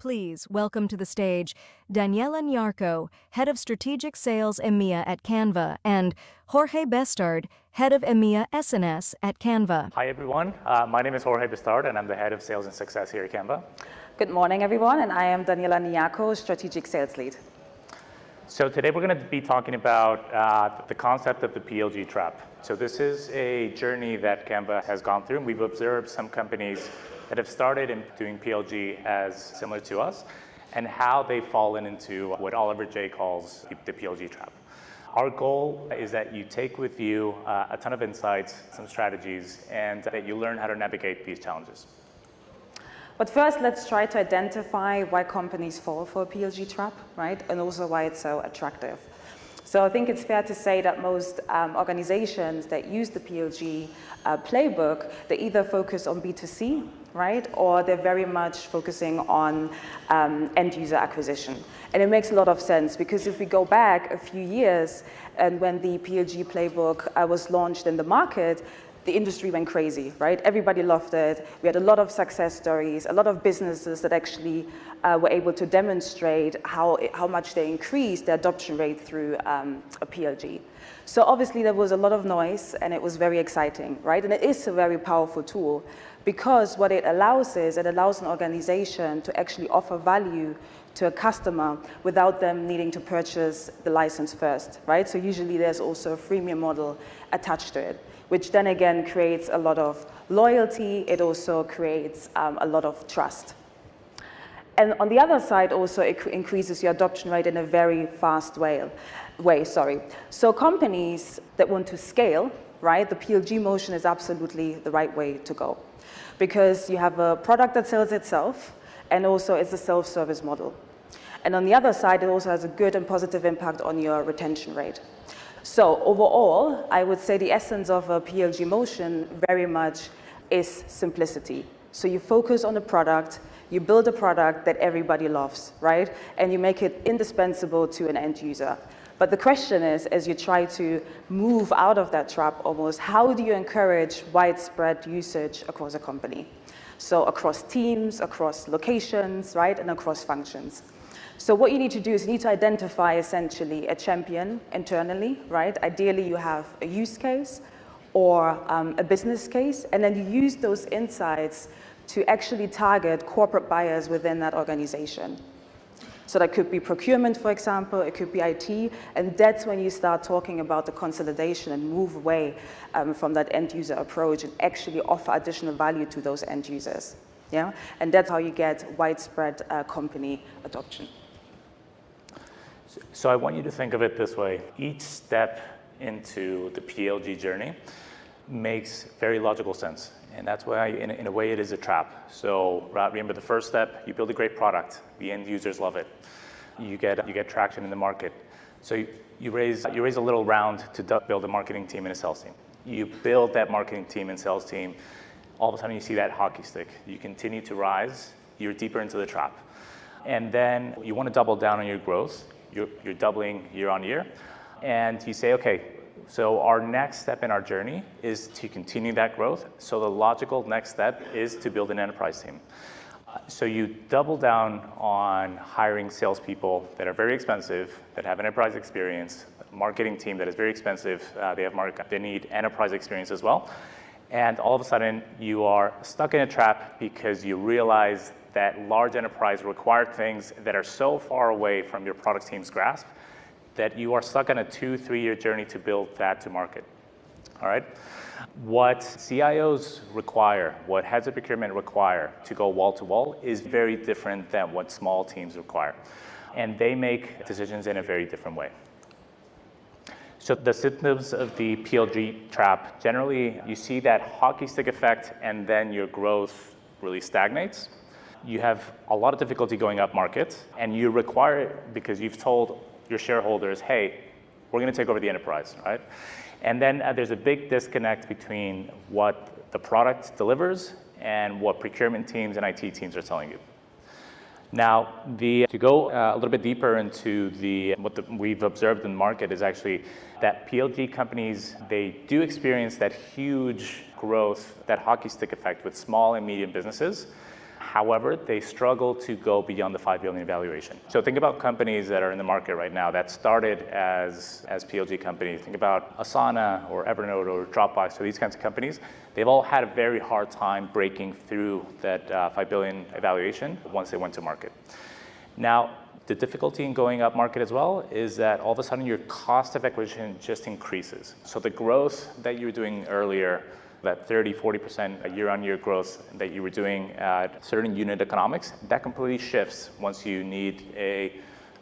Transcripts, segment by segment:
Please welcome to the stage Daniela Nyarko, Head of Strategic Sales EMEA at Canva, and Jorge Bestard, Head of EMEA SNS at Canva. Hi everyone, my name is Jorge Bestard and I'm the Head of Sales and Success here at Canva. Good morning everyone, and I am Daniela Nyarko, Strategic Sales Lead. So today we're going to be talking about the concept of the PLG trap. So this is a journey that Canva has gone through, and we've observed some companies that have started in doing PLG as similar to us, and how they've fallen into what Oliver J. calls the PLG trap. Our goal is that you take with you a ton of insights, some strategies, and that you learn how to navigate these challenges. But first, let's try to identify why companies fall for a PLG trap, right? And also why it's so attractive. So I think it's fair to say that most organizations that use the PLG playbook, they either focus on B2C, right? Or they're very much focusing on end user acquisition. And it makes a lot of sense, because if we go back a few years and when the PLG playbook was launched in the market, the industry went crazy, right? Everybody loved it. We had a lot of success stories, a lot of businesses that actually were able to demonstrate how much they increased their adoption rate through a PLG. So obviously there was a lot of noise and it was very exciting, right? And it is a very powerful tool, because what it allows is it allows an organization to actually offer value to a customer without them needing to purchase the license first, right? So usually there's also a freemium model attached to it, which then again creates a lot of loyalty. It also creates a lot of trust. And on the other side also, it increases your adoption rate in a very fast way. So companies that want to scale, right, the PLG motion is absolutely the right way to go, because you have a product that sells itself, and also it's a self-service model. And on the other side, it also has a good and positive impact on your retention rate. So overall, I would say the essence of a PLG motion very much is simplicity. So you focus on the product, you build a product that everybody loves, right? And you make it indispensable to an end user. But the question is, as you try to move out of that trap almost, how do you encourage widespread usage across a company? So across teams, across locations, right? And across functions. So what you need to do is you need to identify essentially a champion internally, right? Ideally you have a use case or a business case, and then you use those insights to actually target corporate buyers within that organization. So that could be procurement, for example, it could be IT, and that's when you start talking about the consolidation and move away from that end user approach and actually offer additional value to those end users. Yeah? And that's how you get widespread company adoption. So I want you to think of it this way. Each step into the PLG journey makes very logical sense. And that's why, in a way, it is a trap. So remember, the first step, you build a great product. The end users love it. You get traction in the market. So you raise a little round to build a marketing team and a sales team. You build that marketing team and sales team. All of a sudden, you see that hockey stick. You continue to rise. You're deeper into the trap. And then you want to double down on your growth. You're doubling year on year. And you say, okay, so our next step in our journey is to continue that growth. So the logical next step is to build an enterprise team. So you double down on hiring salespeople that are very expensive, that have enterprise experience, a marketing team that is very expensive, they need enterprise experience as well. And all of a sudden, you are stuck in a trap because you realize that large enterprise require things that are so far away from your product team's grasp that you are stuck on a 2-3 year journey to build that to market. All right? What CIOs require, what heads of procurement require to go wall to wall is very different than what small teams require. And they make decisions in a very different way. So the symptoms of the PLG trap, generally you see that hockey stick effect and then your growth really stagnates. You have a lot of difficulty going up market, and you require it because you've told your shareholders, hey, we're going to take over the enterprise, right? And then there's a big disconnect between what the product delivers and what procurement teams and IT teams are telling you. Now, to go a little bit deeper into what we've observed in the market is actually that PLG companies, they do experience that huge growth, that hockey stick effect with small and medium businesses. However, they struggle to go beyond the 5 billion valuation. So think about companies that are in the market right now that started as PLG companies. Think about Asana or Evernote or Dropbox. So these kinds of companies, they've all had a very hard time breaking through that 5 billion valuation once they went to market. Now, the difficulty in going up market as well is that all of a sudden your cost of acquisition just increases. So the growth that you were doing earlier, that 30-40% year-on-year growth that you were doing at certain unit economics, that completely shifts once you need a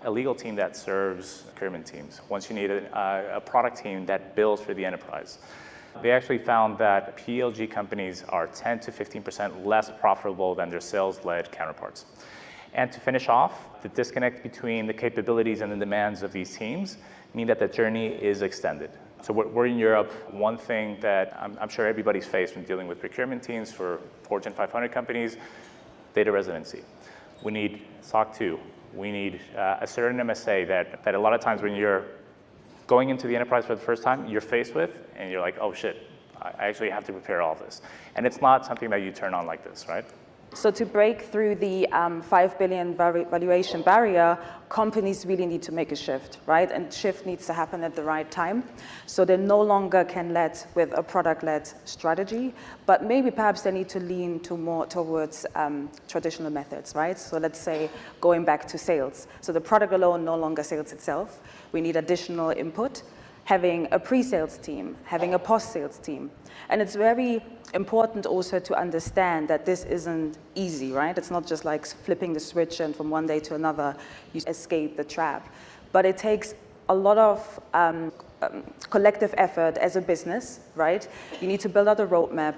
legal team that serves procurement teams, once you need a product team that builds for the enterprise. They actually found that PLG companies are 10 to 15% less profitable than their sales-led counterparts. And to finish off, the disconnect between the capabilities and the demands of these teams mean that the journey is extended. So we're in Europe. One thing that I'm sure everybody's faced when dealing with procurement teams for Fortune 500 companies, data residency. We need SOC 2. We need a certain MSA that a lot of times when you're going into the enterprise for the first time, you're faced with, and you're like, oh shit, I actually have to prepare all this. And it's not something that you turn on like this, right? So to break through the 5 billion valuation barrier, companies really need to make a shift, right? And shift needs to happen at the right time. So they no longer can lead with a product-led strategy, but maybe perhaps they need to lean more towards traditional methods, right? So let's say going back to sales. So the product alone no longer sells itself. We need additional input, having a pre-sales team, having a post-sales team. And it's very important also to understand that this isn't easy, right? It's not just like flipping the switch and from one day to another you escape the trap. But it takes a lot of collective effort as a business, right? You need to build out a roadmap,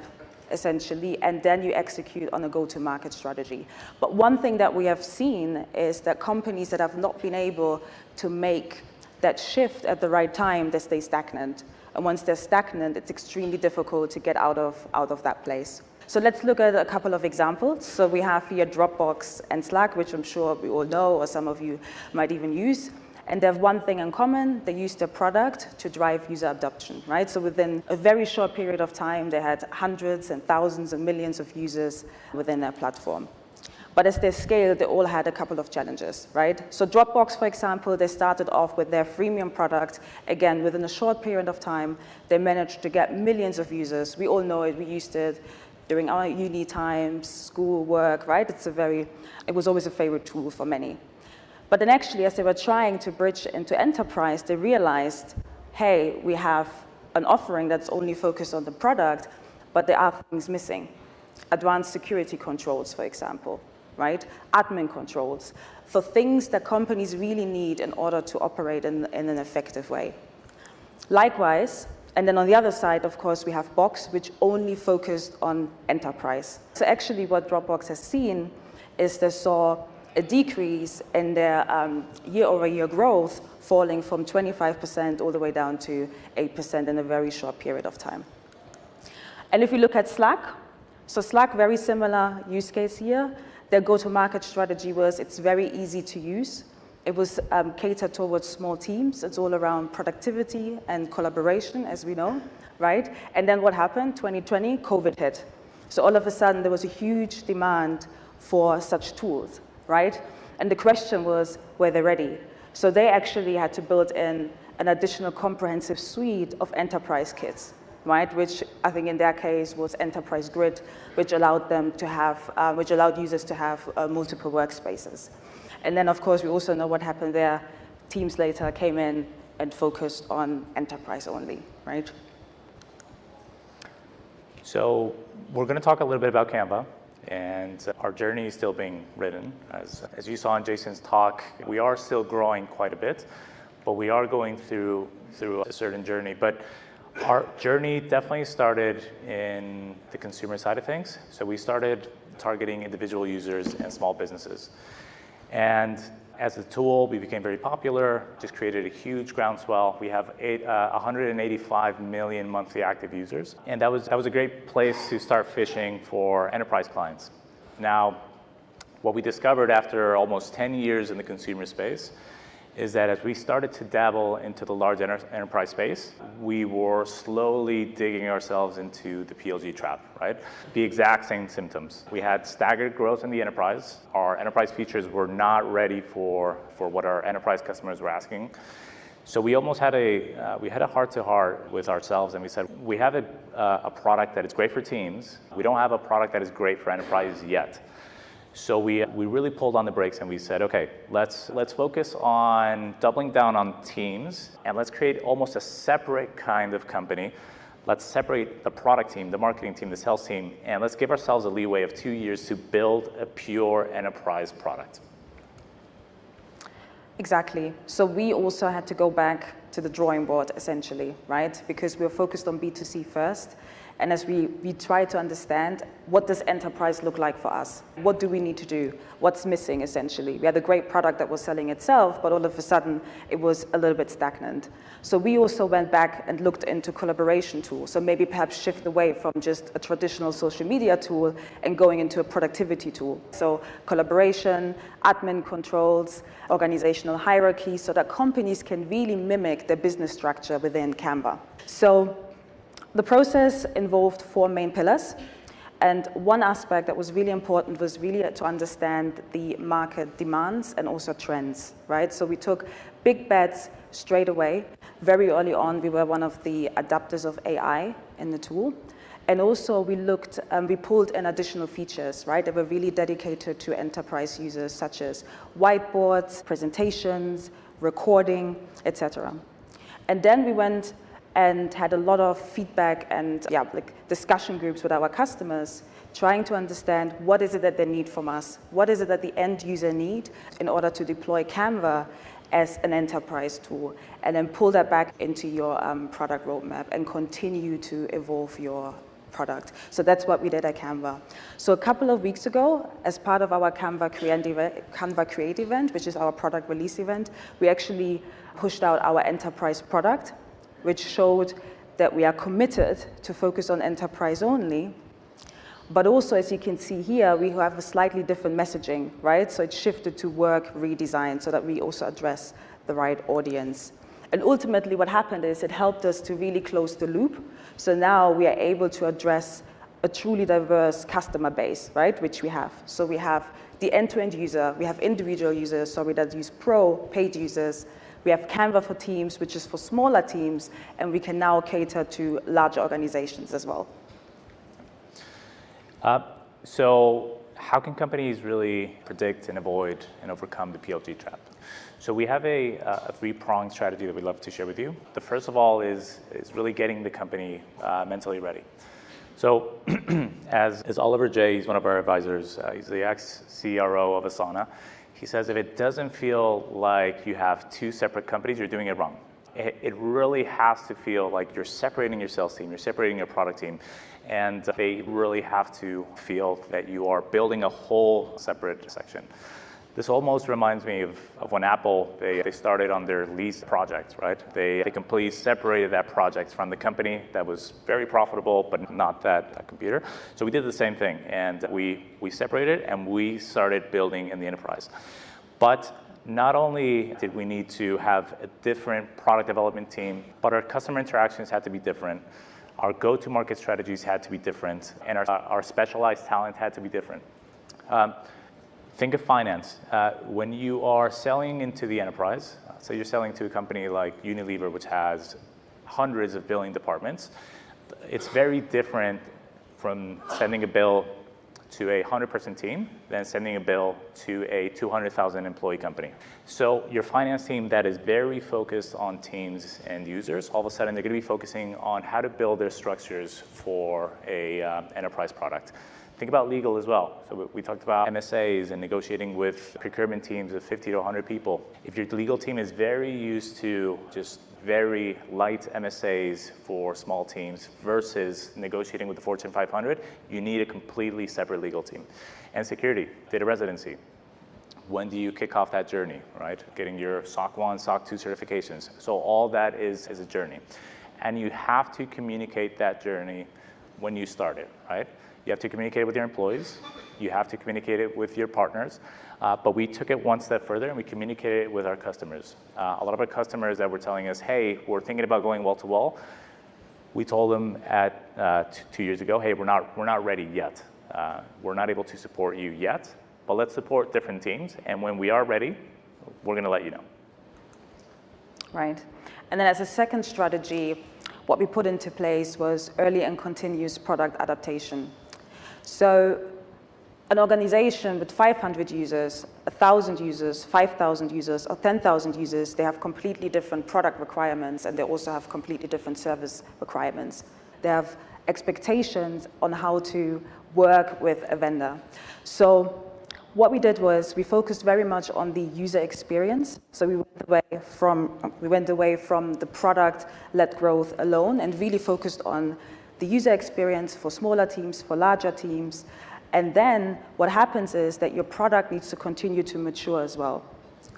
essentially, and then you execute on a go-to-market strategy. But one thing that we have seen is that companies that have not been able to make that shift at the right time, they stay stagnant. And once they're stagnant, it's extremely difficult to get out of that place. So let's look at a couple of examples. So we have here Dropbox and Slack, which I'm sure we all know, or some of you might even use. And they have one thing in common: they use their product to drive user adoption, right? So within a very short period of time, they had hundreds and thousands and millions of users within their platform. But as they scaled, they all had a couple of challenges, right? So Dropbox, for example, they started off with their freemium product. Again, within a short period of time, they managed to get millions of users. We all know it. We used it during our uni times, school, work, right? It was always a favorite tool for many. But then actually, as they were trying to bridge into enterprise, they realized, hey, we have an offering that's only focused on the product, but there are things missing. Advanced security controls, for example. Right? Admin controls, for things that companies really need in order to operate in an effective way. Likewise, and then on the other side, of course, we have Box, which only focused on enterprise. So actually what Dropbox has seen is they saw a decrease in their year-over-year growth falling from 25% all the way down to 8% in a very short period of time. And if we look at Slack, so Slack, very similar use case here. Their go-to-market strategy was it's very easy to use. It was catered towards small teams. It's all around productivity and collaboration, as we know, right? And then what happened? 2020, COVID hit. So all of a sudden, there was a huge demand for such tools, right? And the question was, were they ready? So they actually had to build in an additional comprehensive suite of enterprise kits, right? Which I think in their case was Enterprise Grid, which allowed them to have, which allowed users to have multiple workspaces. And then, of course, we also know what happened there. Teams later came in and focused on enterprise only, right? So we're going to talk a little bit about Canva, and our journey is still being written. As you saw in Jason's talk, we are still growing quite a bit, but we are going through a certain journey. But our journey definitely started in the consumer side of things. So we started targeting individual users and small businesses. And as a tool, we became very popular, just created a huge groundswell. We have 185 million monthly active users. And that was a great place to start fishing for enterprise clients. Now, what we discovered after almost 10 years in the consumer space is that as we started to dabble into the large enterprise space, we were slowly digging ourselves into the PLG trap, right? The exact same symptoms. We had staggered growth in the enterprise. Our enterprise features were not ready for what our enterprise customers were asking. So we almost had a heart-to-heart with ourselves, and we said, we have a product that is great for teams. We don't have a product that is great for enterprise yet. So we really pulled on the brakes and we said, okay, let's focus on doubling down on teams, and let's create almost a separate kind of company. Let's separate the product team, the marketing team, the sales team, and let's give ourselves a leeway of 2 years to build a pure enterprise product. Exactly. So we also had to go back to the drawing board, essentially, right? Because we were focused on B2C first. And as we try to understand, what does enterprise look like for us? What do we need to do? What's missing, essentially? We had a great product that was selling itself, but all of a sudden, it was a little bit stagnant. So we also went back and looked into collaboration tools. So maybe perhaps shift away from just a traditional social media tool and going into a productivity tool. So collaboration, admin controls, organizational hierarchy, so that companies can really mimic their business structure within Canva. So the process involved 4 main pillars, and one aspect that was really important was really to understand the market demands and also trends, right? So we took big bets straight away. Very early on, we were one of the adapters of AI in the tool. And also we pulled in additional features, right, that were really dedicated to enterprise users, such as whiteboards, presentations, recording, etc. And then we went and had a lot of feedback and discussion groups with our customers, trying to understand what is it that they need from us, what is it that the end user need in order to deploy Canva as an enterprise tool, and then pull that back into your product roadmap and continue to evolve your product. So that's what we did at Canva. So a couple of weeks ago, as part of our Canva Create event, which is our product release event, we actually pushed out our enterprise product, which showed that we are committed to focus on enterprise only. But also, as you can see here, we have a slightly different messaging, right? So it shifted to work redesign so that we also address the right audience. And ultimately what happened is it helped us to really close the loop. So now we are able to address a truly diverse customer base, right? Which we have. So we have the end-to-end user, we have individual users, so that use pro, paid users. We have Canva for Teams, which is for smaller teams, and we can now cater to larger organizations as well. So how can companies really predict and avoid and overcome the PLG trap? So we have a 3-pronged strategy that we'd love to share with you. The first of all is really getting the company mentally ready. So as Oliver J, he's one of our advisors, he's the ex-CRO of Asana. He says if it doesn't feel like you have 2 separate companies, you're doing it wrong. It really has to feel like you're separating your sales team, you're separating your product team, and they really have to feel that you are building a whole separate section. This almost reminds me of when Apple, they started on their lease project, right? They completely separated that project from the company that was very profitable, but not that computer. So we did the same thing, and we separated and we started building in the enterprise. But not only did we need to have a different product development team, but our customer interactions had to be different. Our go-to-market strategies had to be different, and our specialized talent had to be different. Think of finance. When you are selling into the enterprise, so you're selling to a company like Unilever, which has hundreds of billing departments, it's very different from sending a bill to a 100-person team than sending a bill to a 200,000 employee company. So your finance team that is very focused on teams and users, all of a sudden they're going to be focusing on how to build their structures for a enterprise product. Think about legal as well. So we talked about MSAs and negotiating with procurement teams of 50 to 100 people. If your legal team is very used to just very light MSAs for small teams versus negotiating with the Fortune 500, you need a completely separate legal team. And security, data residency. When do you kick off that journey, right? Getting your SOC 1, SOC 2 certifications. So all that is a journey. And you have to communicate that journey when you start it, right? You have to communicate it with your employees. You have to communicate it with your partners. But we took it one step further and we communicated it with our customers. A lot of our customers that were telling us, hey, we're thinking about going wall-to-wall. We told them 2 years ago, hey, we're not ready yet. We're not able to support you yet, but let's support different teams. And when we are ready, we're going to let you know. Right. And then as a second strategy, what we put into place was early and continuous product adaptation. So an organization with 500 users, 1,000 users, 5,000 users, or 10,000 users, they have completely different product requirements, and they also have completely different service requirements. They have expectations on how to work with a vendor. So what we did was we focused very much on the user experience. So we went away from the product-led growth alone and really focused on the user experience for smaller teams, for larger teams. And then what happens is that your product needs to continue to mature as well,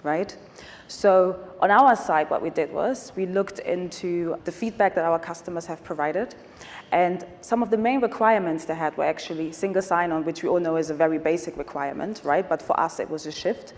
right? So on our side, what we did was we looked into the feedback that our customers have provided. And some of the main requirements they had were actually single sign-on, which we all know is a very basic requirement, right? But for us, it was a shift.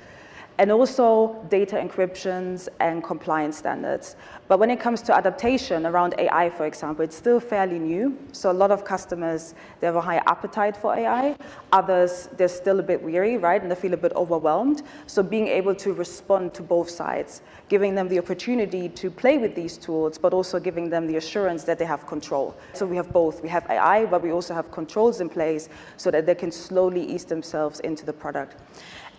And also data encryptions and compliance standards. But when it comes to adaptation around AI, for example, it's still fairly new. So a lot of customers, they have a high appetite for AI. Others, they're still a bit weary, right? And they feel a bit overwhelmed. So being able to respond to both sides, giving them the opportunity to play with these tools, but also giving them the assurance that they have control. So we have both. We have AI, but we also have controls in place so that they can slowly ease themselves into the product.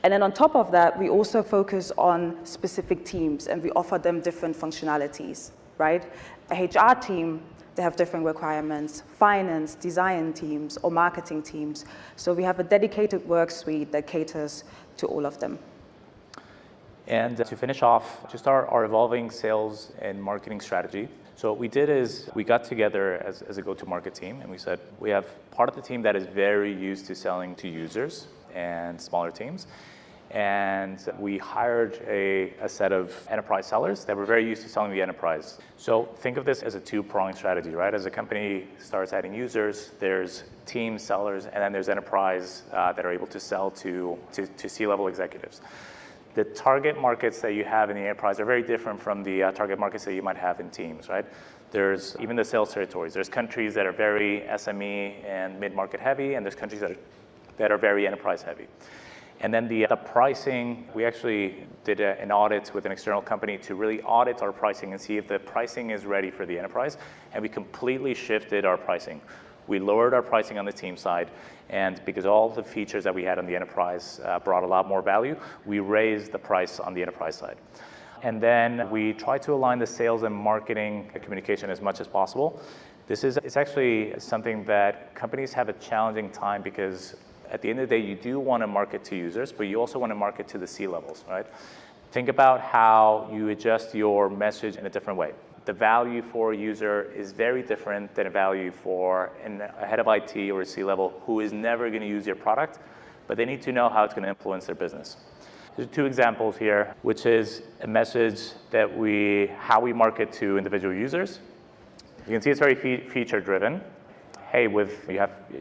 And then on top of that, we also focus on specific teams and we offer them different functionalities, right? A HR team, they have different requirements, finance, design teams, or marketing teams. So we have a dedicated work suite that caters to all of them. And to finish off, just our evolving sales and marketing strategy. So what we did is we got together as a go-to-market team and we said, we have part of the team that is very used to selling to users and smaller teams. And we hired a set of enterprise sellers that were very used to selling the enterprise. So think of this as a two-pronged strategy, right? As a company starts adding users, there's team sellers, and then there's enterprise that are able to sell to C-level executives. The target markets that you have in the enterprise are very different from the target markets that you might have in teams, right? There's even the sales territories. There's countries that are very SME and mid-market heavy, and there's countries that are very enterprise heavy. And then the pricing, we actually did an audit with an external company to really audit our pricing and see if the pricing is ready for the enterprise. And we completely shifted our pricing. We lowered our pricing on the team side. And because all the features that we had on the enterprise brought a lot more value, we raised the price on the enterprise side. And then we tried to align the sales and marketing communication as much as possible. It's actually something that companies have a challenging time because at the end of the day, you do want to market to users, but you also want to market to the C-levels, right? Think about how you adjust your message in a different way. The value for a user is very different than a value for a head of IT or a C-level who is never going to use your product, but they need to know how it's going to influence their business. There's two examples here, which is a message that how we market to individual users. You can see it's very feature-driven. Hey, you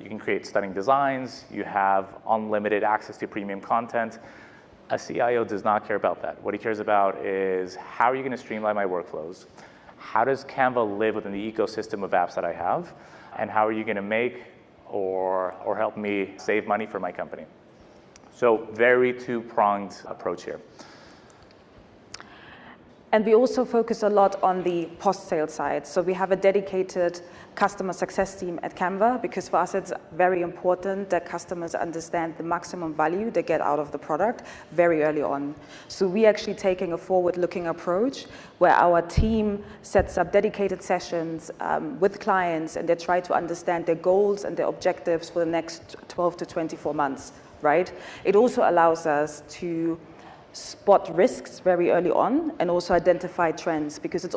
can create stunning designs, you have unlimited access to premium content. A CIO does not care about that. What he cares about is how are you going to streamline my workflows? How does Canva live within the ecosystem of apps that I have? And how are you going to make or help me save money for my company? So very two-pronged approach here. And we also focus a lot on the post-sale side. So we have a dedicated customer success team at Canva because for us it's very important that customers understand the maximum value they get out of the product very early on. So we're actually taking a forward-looking approach where our team sets up dedicated sessions with clients and they try to understand their goals and their objectives for the next 12 to 24 months, right? It also allows us to spot risks very early on and also identify trends because it's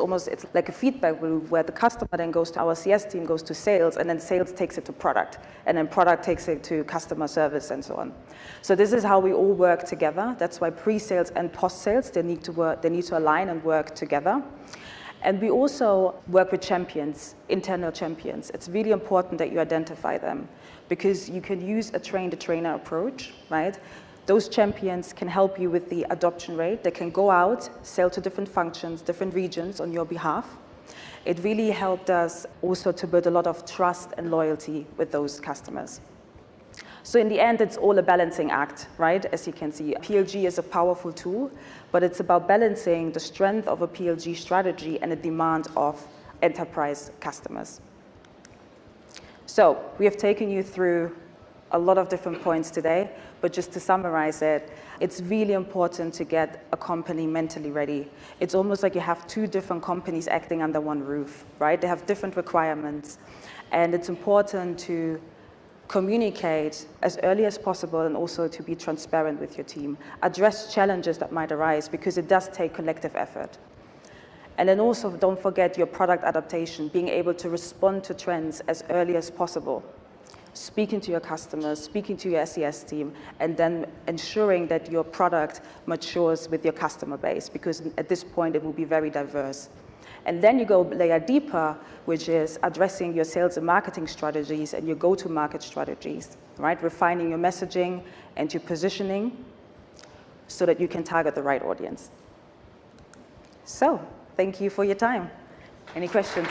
like a feedback loop where the customer then goes to our CS team, goes to sales, and then sales takes it to product, and then product takes it to customer service and so on. So this is how we all work together. That's why pre-sales and post-sales, they need to align and work together. And we also work with champions, internal champions. It's really important that you identify them because you can use a train-the-trainer approach, right? Those champions can help you with the adoption rate. They can go out, sell to different functions, different regions on your behalf. It really helped us also to build a lot of trust and loyalty with those customers. So in the end, it's all a balancing act, right? As you can see, PLG is a powerful tool, but it's about balancing the strength of a PLG strategy and the demand of enterprise customers. So we have taken you through a lot of different points today, but just to summarize it, it's really important to get a company mentally ready. It's almost like you have two different companies acting under one roof, right? They have different requirements, and it's important to communicate as early as possible and also to be transparent with your team. Address challenges that might arise because it does take collective effort. And then also don't forget your product adaptation, being able to respond to trends as early as possible. Speaking to your customers, speaking to your SES team, and then ensuring that your product matures with your customer base because at this point it will be very diverse. And then you go a layer deeper, which is addressing your sales and marketing strategies and your go-to-market strategies, right? Refining your messaging and your positioning so that you can target the right audience. So, thank you for your time. Any questions?